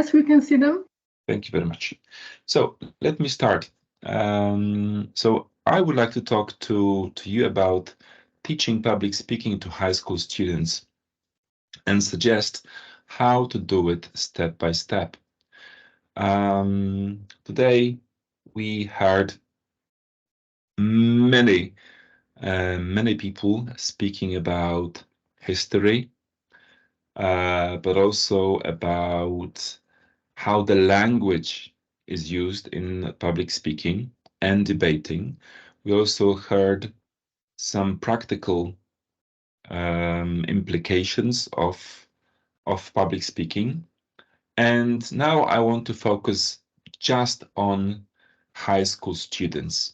Yes, we can see them. Thank you very much. So let me start. So I would like to talk to you about teaching public speaking to high school students and suggest how to do it step by step. Today we heard many people speaking about history, but also about how the language is used in public speaking and debating. We also heard some practical implications of public speaking. And now I want to focus just on high school students.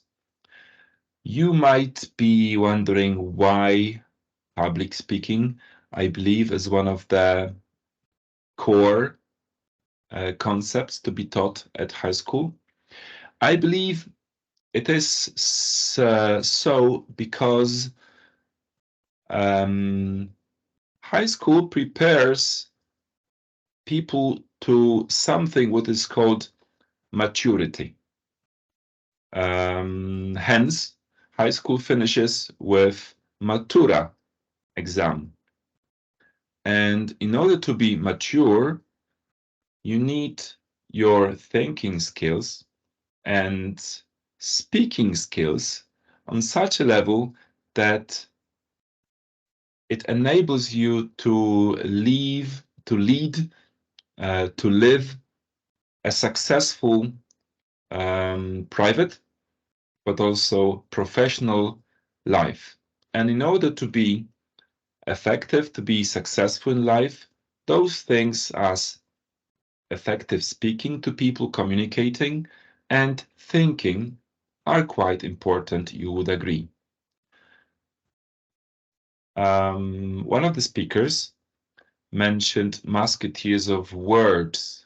You might be wondering why public speaking, I believe, is one of the core concepts to be taught at high school. I believe it is so because high school prepares people to something what is called maturity. Hence, high school finishes with matura exam. And in order to be mature, you need your thinking skills and speaking skills on such a level that it enables you to live a successful private, but also professional life. And in order to be effective, to be successful in life, those things as effective speaking to people, communicating, and thinking are quite important, you would agree. One of the speakers mentioned Musketeers of Words,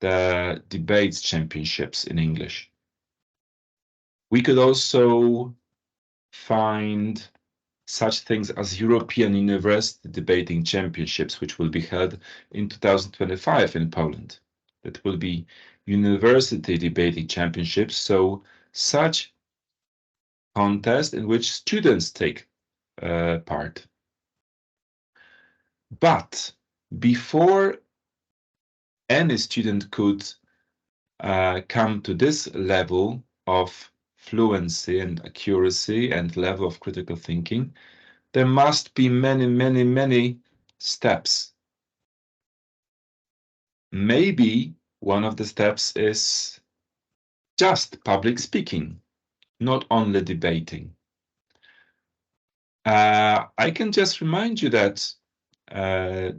the debates championships in English. We could also find such things as European University Debating Championships, which will be held in 2025 in Poland. That will be University Debating Championships, so such contest in which students take part. But before any student could come to this level of fluency and accuracy and level of critical thinking, there must be many steps. Maybe one of the steps is just public speaking, not only debating. I can just remind you that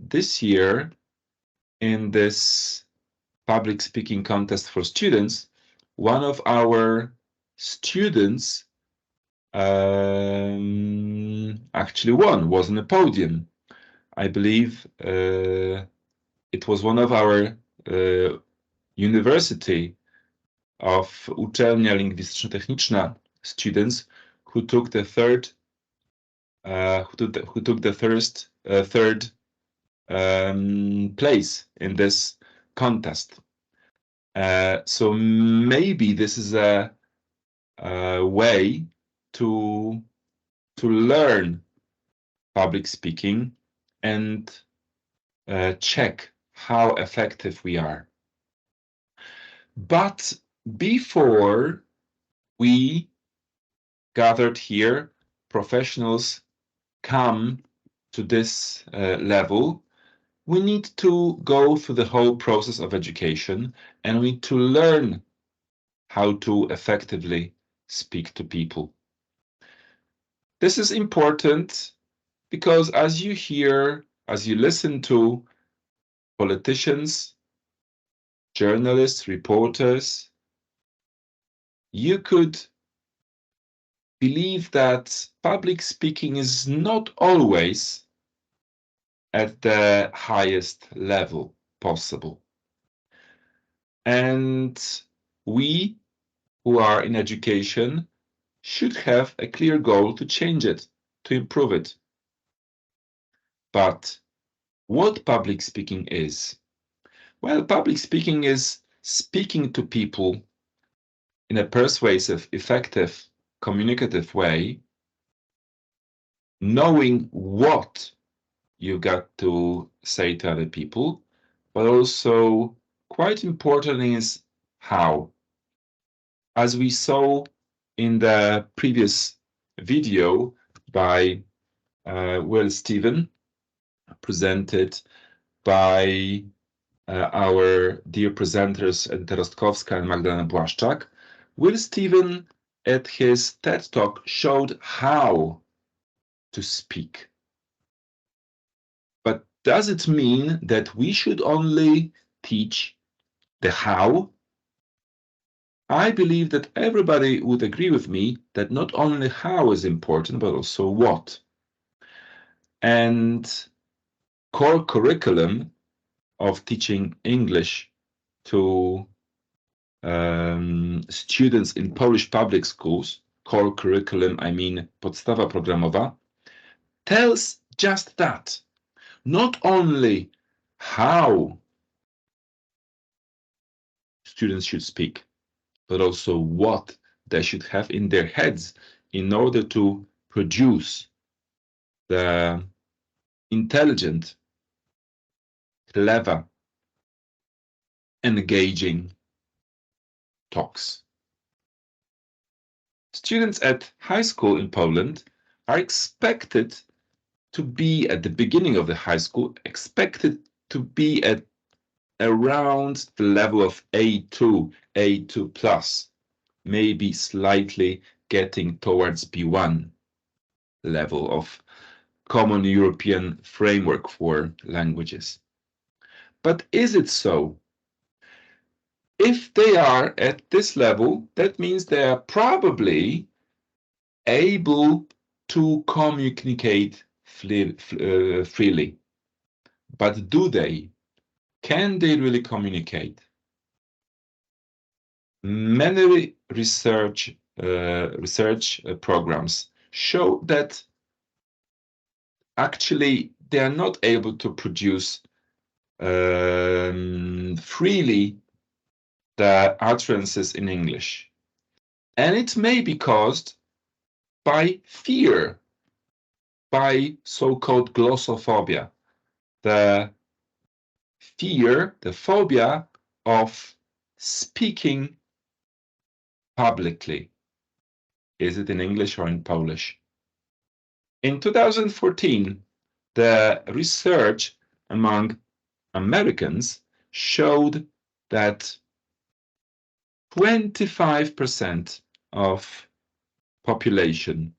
this year in this public speaking contest for students, one of our students actually won, was on the podium. I believe it was one of our university of Uczelnia Lingwistyczno-Technicznej students who took the third place in this contest. So maybe this is a way to learn public speaking and check how effective we are. But before we gathered here, professionals come to this level, we need to go through the whole process of education, and we need to learn how to effectively speak to people. This is important because as you hear, as you listen to politicians, journalists, reporters, you could believe that public speaking is not always at the highest level possible. And we who are in education should have a clear goal to change it, to improve it. But what public speaking is? Well, public speaking is speaking to people in a persuasive, effective, communicative way, knowing what you got to say to other people, but also quite important is how. As we saw in the previous video by Will Stephen, presented by our dear presenters Edyta Rostkowska and Magdalena Błaszczak, Will Stephen at his TED Talk showed how to speak. But does it mean that we should only teach the how? I believe that everybody would agree with me that not only how is important, but also what. And core curriculum of teaching English to students in Polish public schools, core curriculum, I mean podstawa programowa, tells just that. Not only how students should speak, but also what they should have in their heads in order to produce the intelligent, clever, engaging talks. Students at high school in Poland are expected to be at the beginning of the high school, expected to be at around the level of A2, A2 plus, maybe slightly getting towards B1 level of Common European Framework for Languages. But is it so? If they are at this level, that means they are probably able to communicate freely. But do they? Can they really communicate? Many research programs show that actually they are not able to produce freely the utterances in English. And it may be caused by fear, by so-called glossophobia, the fear, the phobia of speaking publicly. Is it in English or in Polish? In 2014, the research among Americans showed that 25% of population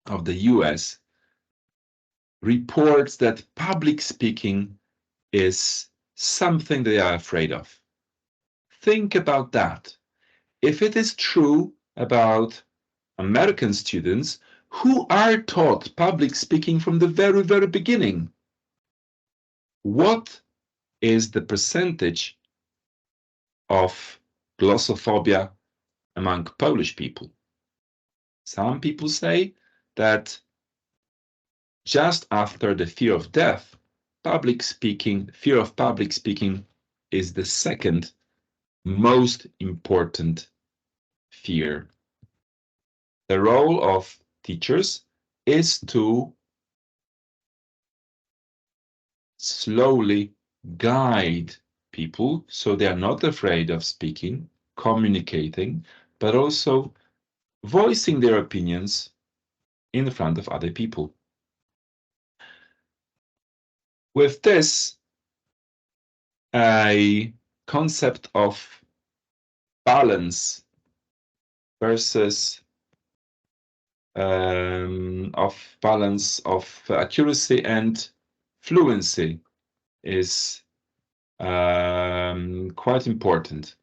of the US reports that public speaking is something they are afraid of. Think about that. If it is true about American students who are taught public speaking from the very, very beginning, what is the percentage of glossophobia among Polish people? Some people say that just after the fear of death, fear of public speaking is the second most important fear. The role of teachers is to slowly guide people so they are not afraid of speaking, communicating, but also voicing their opinions in front of other people. With this, a concept of balance versus accuracy and fluency is quite important.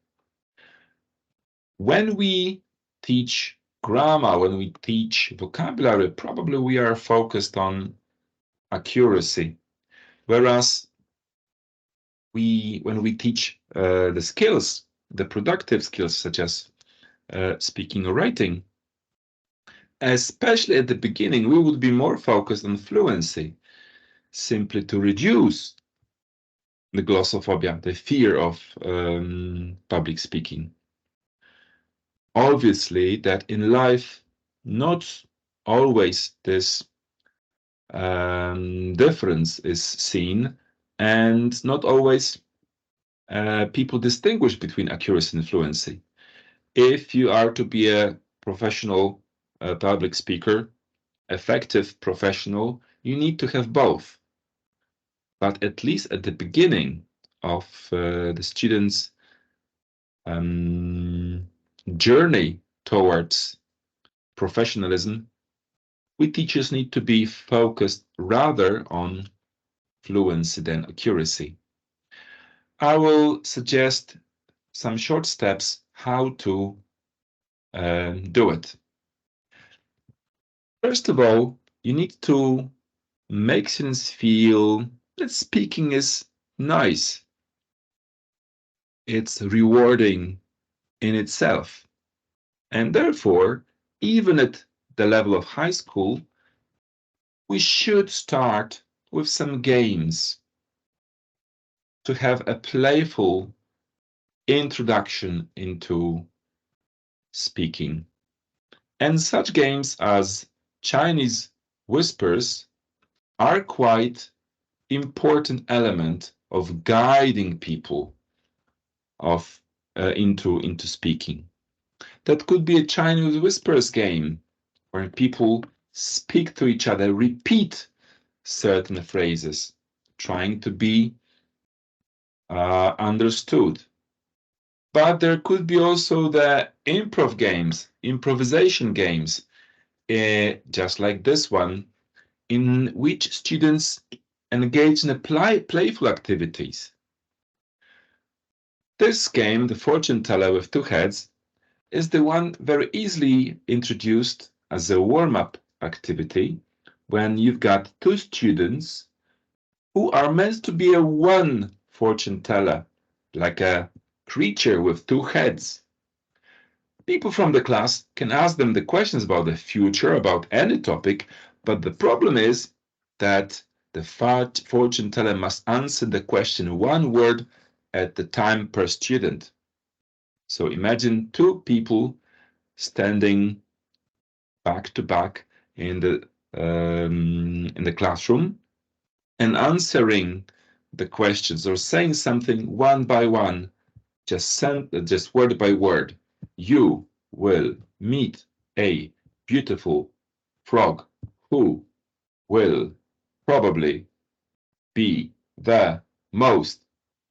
When we teach grammar, when we teach vocabulary, probably we are focused on accuracy, whereas when we teach the skills, the productive skills such as speaking or writing, especially at the beginning, we would be more focused on fluency, simply to reduce the glossophobia, the fear of public speaking. Obviously, that in life, not always this difference is seen, and not always people distinguish between accuracy and fluency. If you are to be a professional public speaker, effective professional, you need to have both. But at least at the beginning of the student's journey towards professionalism, we teachers need to be focused rather on fluency than accuracy. I will suggest some short steps how to do it. First of all, you need to make students feel that speaking is nice. It's rewarding in itself. And therefore, even at the level of high school, we should start with some games to have a playful introduction into speaking. And such games as Chinese whispers are quite important element of guiding people into speaking. That could be a Chinese whispers game where people speak to each other, repeat certain phrases, trying to be understood. But there could be also the improv games, improvisation games, just like this one, in which students engage in playful activities. This game, the fortune teller with two heads, is the one very easily introduced as a warm-up activity when you've got two students who are meant to be a one fortune teller, like a creature with two heads. People from the class can ask them the questions about the future, about any topic, but the problem is that the fortune teller must answer the question one word at the time per student. So imagine two people standing back to back in the classroom and answering the questions or saying something one by one, just word by word. You will meet a beautiful frog who will probably be the most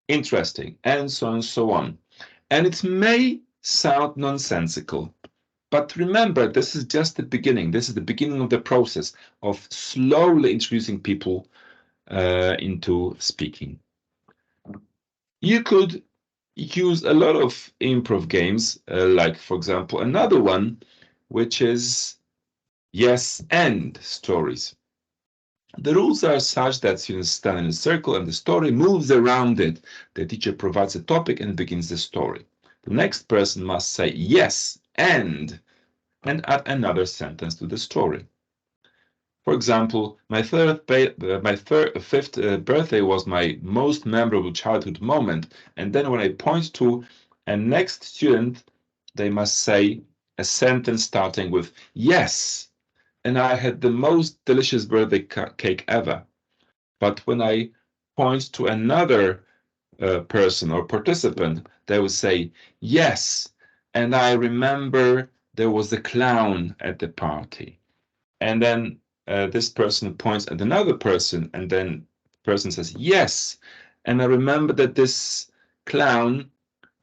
interesting, and so on and so on. And it may sound nonsensical, but remember, this is just the beginning. This is the beginning of the process of slowly introducing people into speaking. You could use a lot of improv games, like, for example, another one, which is yes and stories. The rules are such that students stand in a circle and the story moves around it. The teacher provides a topic and begins the story. The next person must say yes and add another sentence to the story. For example, my fifth birthday was my most memorable childhood moment. And then when I point to a next student, they must say a sentence starting with yes. And I had the most delicious birthday cake ever. But when I point to another person or participant, they will say, yes, and I remember there was a clown at the party. And then this person points at another person, and then the person says, yes, and I remember that this clown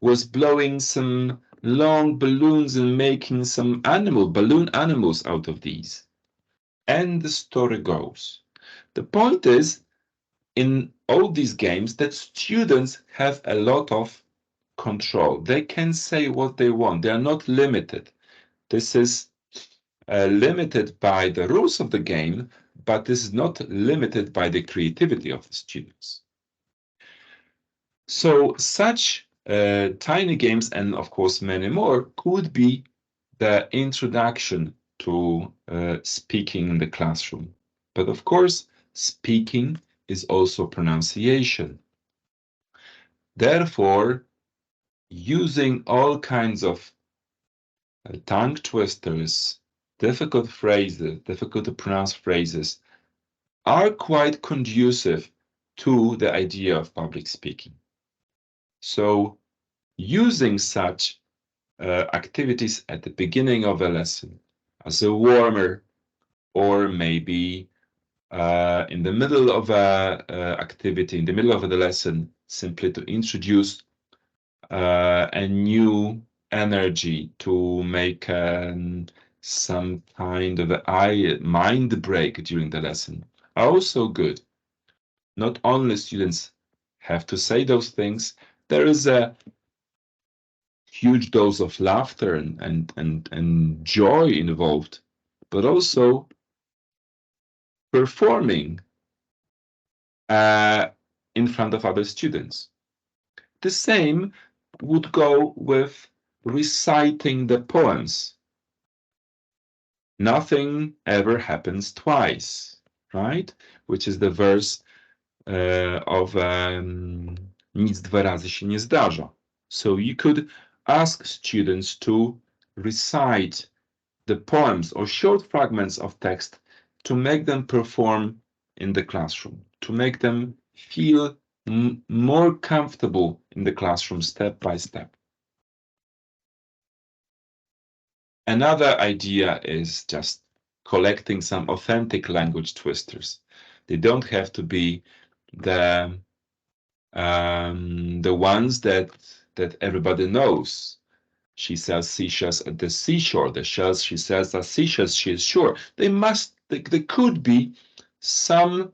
was blowing some long balloons and making some balloon animals out of these. And the story goes. The point is, in all these games, that students have a lot of control. They can say what they want. They are not limited. This is limited by the rules of the game, but this is not limited by the creativity of the students. So such tiny games, and of course many more, could be the introduction to speaking in the classroom. But of course, speaking is also pronunciation. Therefore, using all kinds of tongue twisters, difficult phrases, difficult to pronounce phrases, are quite conducive to the idea of public speaking. So using such activities at the beginning of a lesson as a warmer, or maybe in the middle of a activity, in the middle of the lesson, simply to introduce a new energy, to make some kind of a mind break during the lesson, are also good. Not only students have to say those things, there is a huge dose of laughter and joy involved, but also performing in front of other students. The same would go with reciting the poems. Nothing ever happens twice, right? Which is the verse of nic dwa razy się nie zdarza. So you could ask students to recite the poems or short fragments of text to make them perform in the classroom, to make them feel more comfortable in the classroom step by step. Another idea is just collecting some authentic language twisters. They don't have to be the ones that everybody knows. She sells seashells at the seashore. The shells she sells are seashells, she is sure. There could be some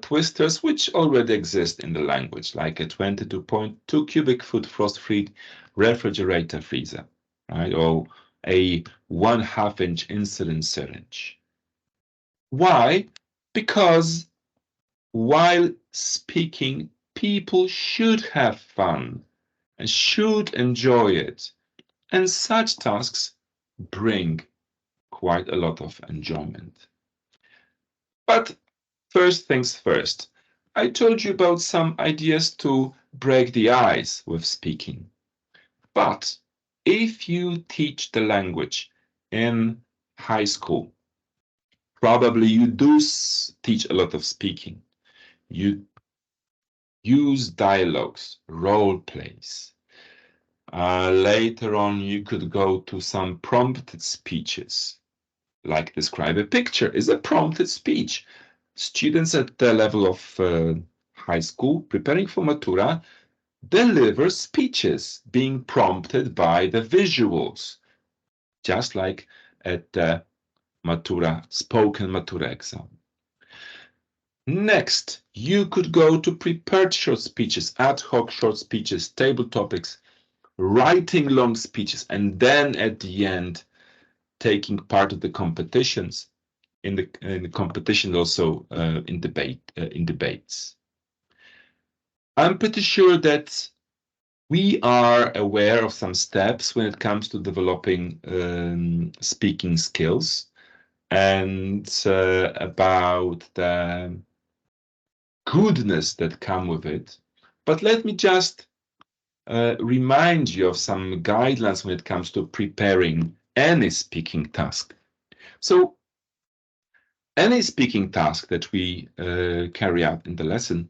twisters which already exist in the language, like a 22.2 cubic foot frost-free refrigerator freezer, right? Or a 1/2 inch insulin syringe. Why? Because while speaking, people should have fun and should enjoy it. And such tasks bring quite a lot of enjoyment. But first things first, I told you about some ideas to break the ice with speaking. But if you teach the language in high school, probably you do teach a lot of speaking. You use dialogues, role plays. Later on, you could go to some prompted speeches, like describe a picture is a prompted speech. Students at the level of high school preparing for Matura deliver speeches being prompted by the visuals, just like at the Matura, spoken Matura exam. Next, you could go to prepared short speeches, ad hoc short speeches, table topics, writing long speeches, and then at the end, taking part of the competitions, in the competition also in debates. I'm pretty sure that we are aware of some steps when it comes to developing speaking skills and about the goodness that come with it. But let me just remind you of some guidelines when it comes to preparing any speaking task. So any speaking task that we carry out in the lesson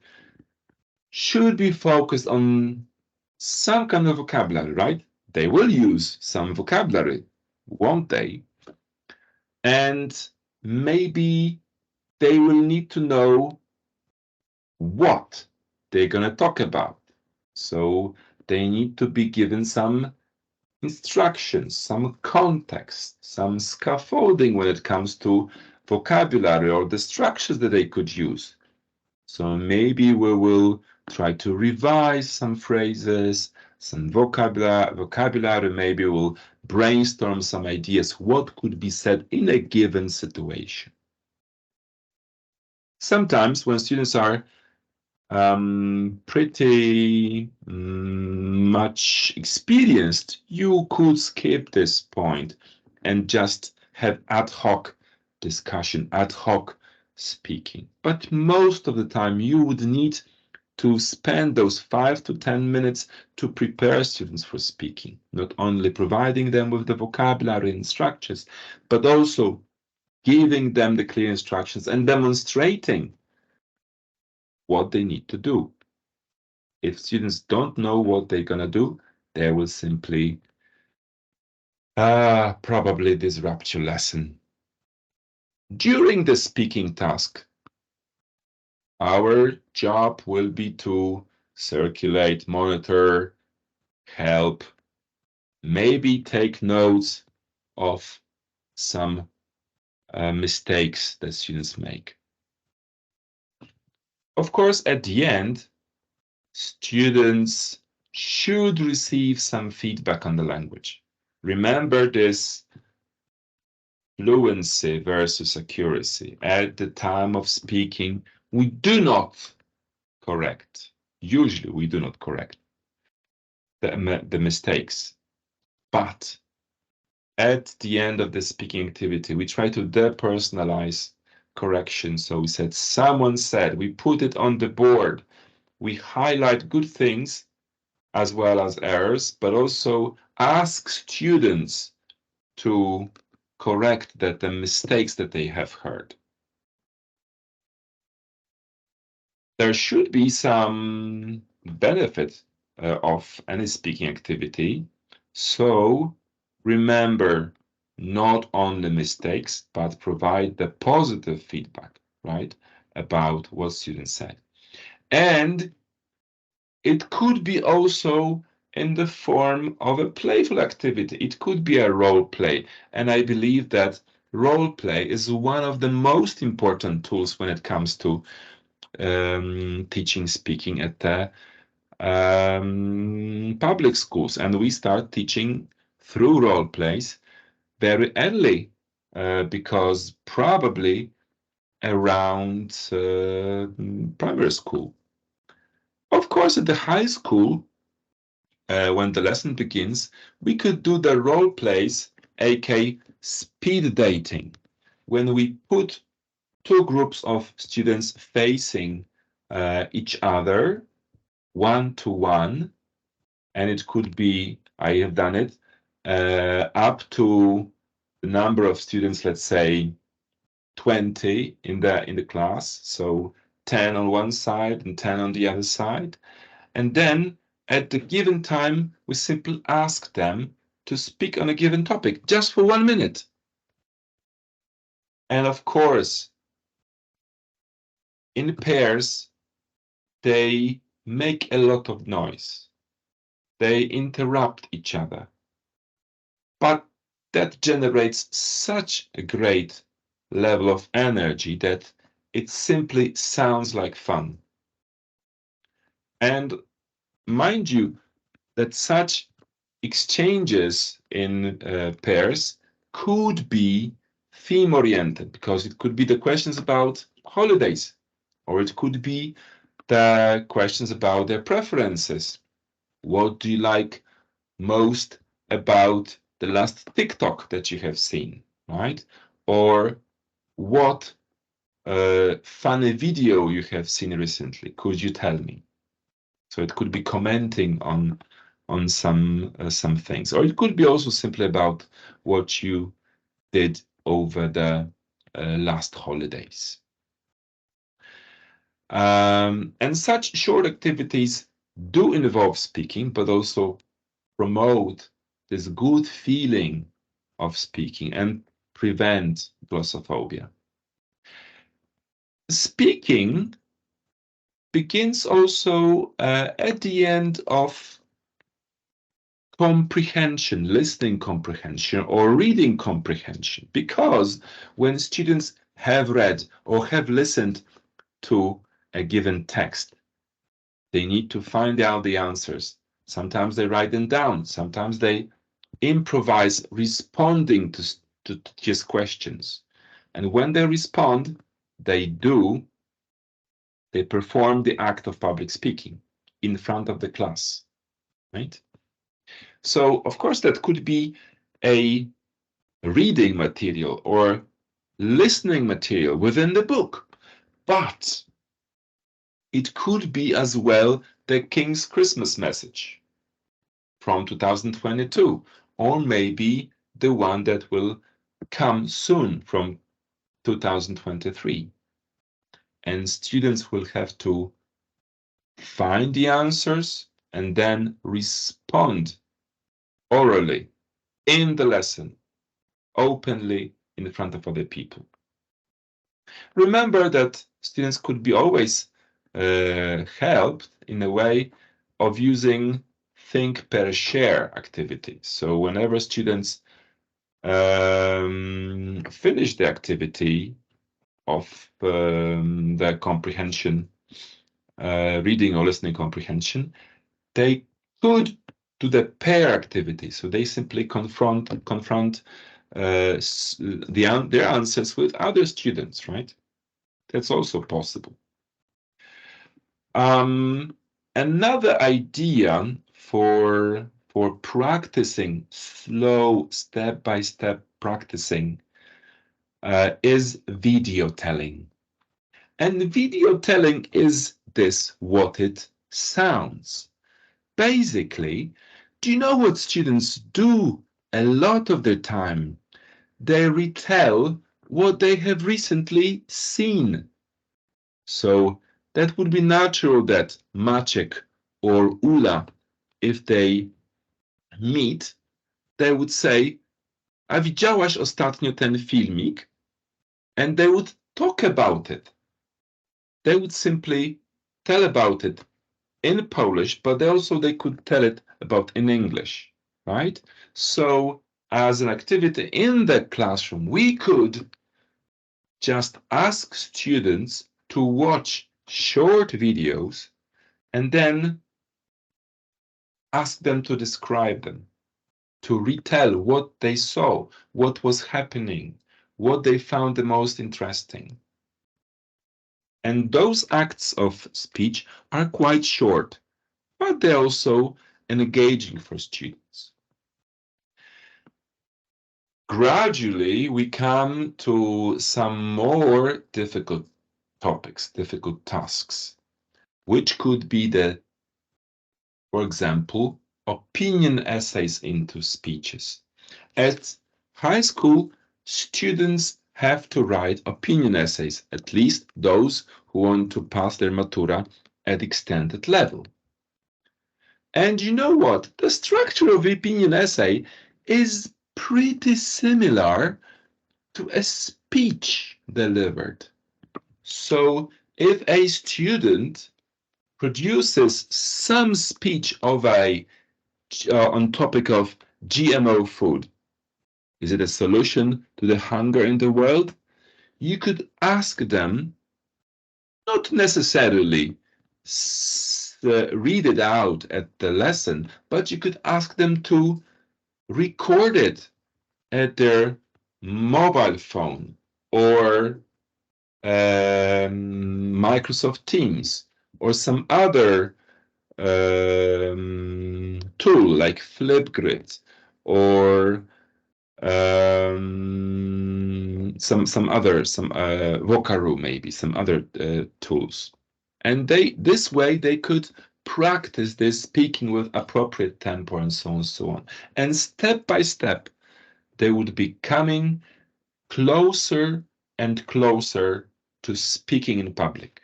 should be focused on some kind of vocabulary, right? They will use some vocabulary, won't they? And maybe they will need to know what they're going to talk about. So they need to be given some instructions, some context, some scaffolding when it comes to vocabulary or the structures that they could use. So maybe we will try to revise some phrases, some vocabulary, maybe we'll brainstorm some ideas what could be said in a given situation. Sometimes when students are pretty much experienced, you could skip this point and just have ad hoc discussion, ad hoc speaking. But most of the time you would need to spend those 5 to 10 minutes to prepare students for speaking, not only providing them with the vocabulary and structures, but also giving them the clear instructions and demonstrating what they need to do. If students don't know what they're gonna do, they will simply probably disrupt your lesson. During the speaking task, our job will be to circulate, monitor, help, maybe take notes of some mistakes that students make. Of course, at the end, students should receive some feedback on the language. Remember this fluency versus accuracy. At the time of speaking, we do not correct. Usually we do not correct the mistakes. But at the end of the speaking activity, we try to depersonalize correction. So we said, someone said, we put it on the board. We highlight good things as well as errors, but also ask students to correct the mistakes that they have heard. There should be some benefit of any speaking activity. So remember, not only mistakes, but provide the positive feedback, right, about what students said. And it could be also in the form of a playful activity. It could be a role play. And I believe that role play is one of the most important tools when it comes to teaching speaking at the public schools. And we start teaching through role plays very early because probably around primary school. Of course, at the high school, when the lesson begins, we could do the role plays, aka speed dating, when we put two groups of students facing each other one-to-one, and it could be, I have done it, up to the number of students, let's say 20 in the class, so 10 on one side and 10 on the other side. And then at the given time, we simply ask them to speak on a given topic just for 1 minute. And of course, in pairs, they make a lot of noise. They interrupt each other. But that generates such a great level of energy that it simply sounds like fun. And mind you, that such exchanges in pairs could be theme-oriented, because it could be the questions about holidays, or it could be the questions about their preferences. What do you like most about the last TikTok that you have seen, right? Or what funny video you have seen recently? Could you tell me? So it could be commenting on some things, or it could be also simply about what you did over the last holidays. And such short activities do involve speaking, but also promote this good feeling of speaking and prevent glossophobia. Speaking begins also at the end of comprehension, listening comprehension or reading comprehension, because when students have read or have listened to a given text, they need to find out the answers. Sometimes they write them down, sometimes they improvise responding to his questions. And when they respond, they perform the act of public speaking in front of the class, right? So, of course, that could be a reading material or listening material within the book. But It could be as well the King's Christmas message from 2022, or maybe the one that will come soon from 2023. And students will have to find the answers and then respond orally in the lesson, openly in front of other people. Remember that students could be always helped in a way of using think, pair, share activity. So whenever students finish the activity of their comprehension, reading or listening comprehension, they could do the pair activity. So they simply confront their answers with other students, right? That's also possible. Another idea for practicing slow step-by-step practicing is video telling. And video telling is this what it sounds. Basically, do you know what students do a lot of the time? They retell what they have recently seen. So that would be natural that Maciek or Ula, if they meet, they would say, a widziałaś ostatnio ten filmik? And they would talk about it. They would simply tell about it in Polish, but they could tell it about in English, right? So as an activity in the classroom, we could just ask students to watch short videos and then ask them to describe them, to retell what they saw, what was happening, what they found the most interesting. And those acts of speech are quite short, but they're also engaging for students. Gradually, we come to some more difficult topics, difficult tasks, which could be for example, opinion essays into speeches. At high school, students have to write opinion essays, at least those who want to pass their matura at extended level. And you know what? The structure of opinion essay is pretty similar to a speech delivered. So if a student produces some speech of on topic of GMO food, is it a solution to the hunger in the world? You could ask them, not necessarily read it out at the lesson, but you could ask them to record it at their mobile phone or Microsoft Teams or some other tool like Flipgrid or some other Vocaroo, maybe some other tools, and this way they could practice this speaking with appropriate tempo and so on, and step by step they would be coming closer and closer to speaking in public.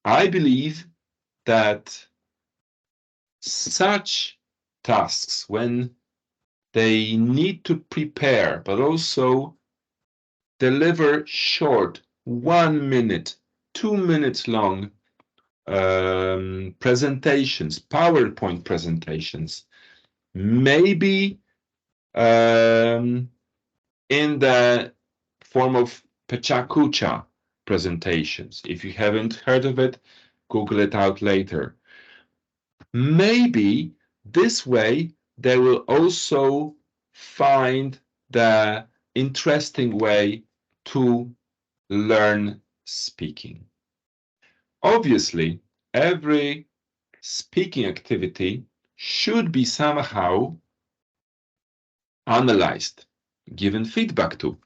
I believe that such tasks, when they need to prepare, but also deliver short 1 minute, 2 minutes long presentations, PowerPoint presentations, maybe in the form of Pechakucha presentations. If you haven't heard of it, Google it out later. Maybe this way they will also find the interesting way to learn speaking. Obviously, every speaking activity should be somehow analyzed, given feedback to.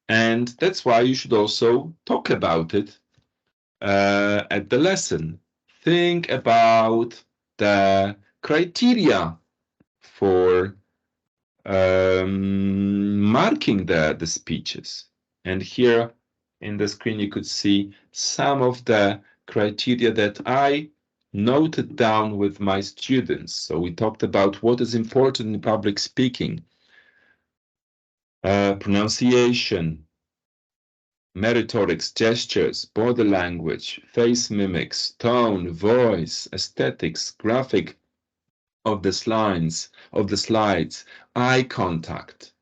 And that's why you should also talk about it at the lesson. Think about the criteria for marking the speeches. And here in the screen, you could see some of the criteria that I noted down with my students. So we talked about what is important in public speaking. Pronunciation, meritorics, gestures, body language, face mimics, tone, voice, aesthetics, graphic of the slides, eye contact,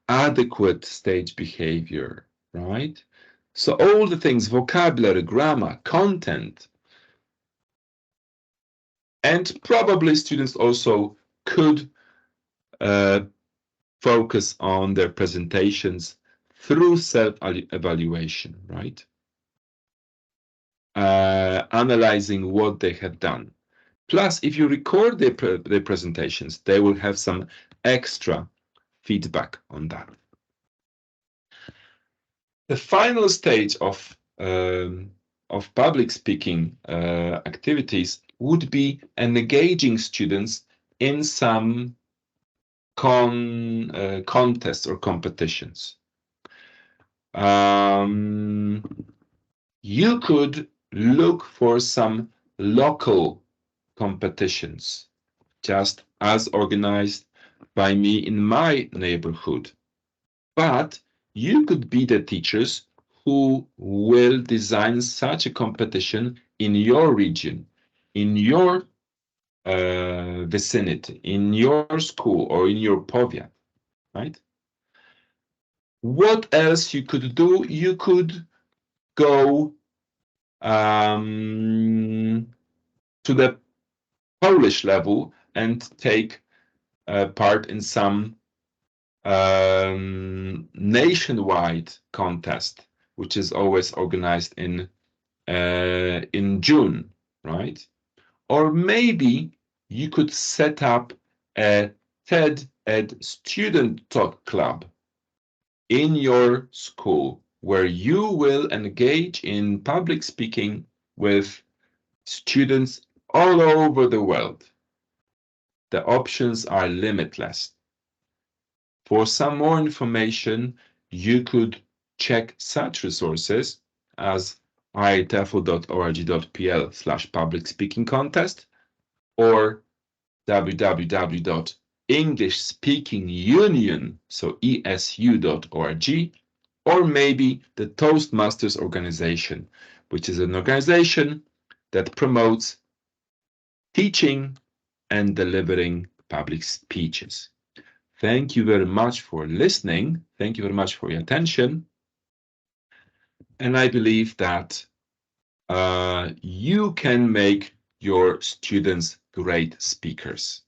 adequate stage behavior, right? So all the things, vocabulary, grammar, content, and probably students also could focus on their presentations through self-evaluation, right? Analyzing what they have done. Plus, if you record their presentations, they will have some extra feedback on that. The final stage of public speaking activities would be engaging students in some contests or competitions. You could look for some local competitions, just as organized by me in my neighborhood. But you could be the teachers who will design such a competition in your region, in your vicinity, in your school or in your powiat, right? What else you could do? You could go to the Polish level and take part in some nationwide contest, which is always organized in June, right? Or maybe you could set up a TED Ed student talk club in your school where you will engage in public speaking with students all over the world. The options are limitless. For some more information, you could check such resources as ietefl.org.pl/public speaking contest or www.englishspeakingunion, so esu.org, or maybe the Toastmasters organization, which is an organization that promotes teaching and delivering public speeches. Thank you very much for listening. Thank you very much for your attention. And I believe that you can make your students great speakers.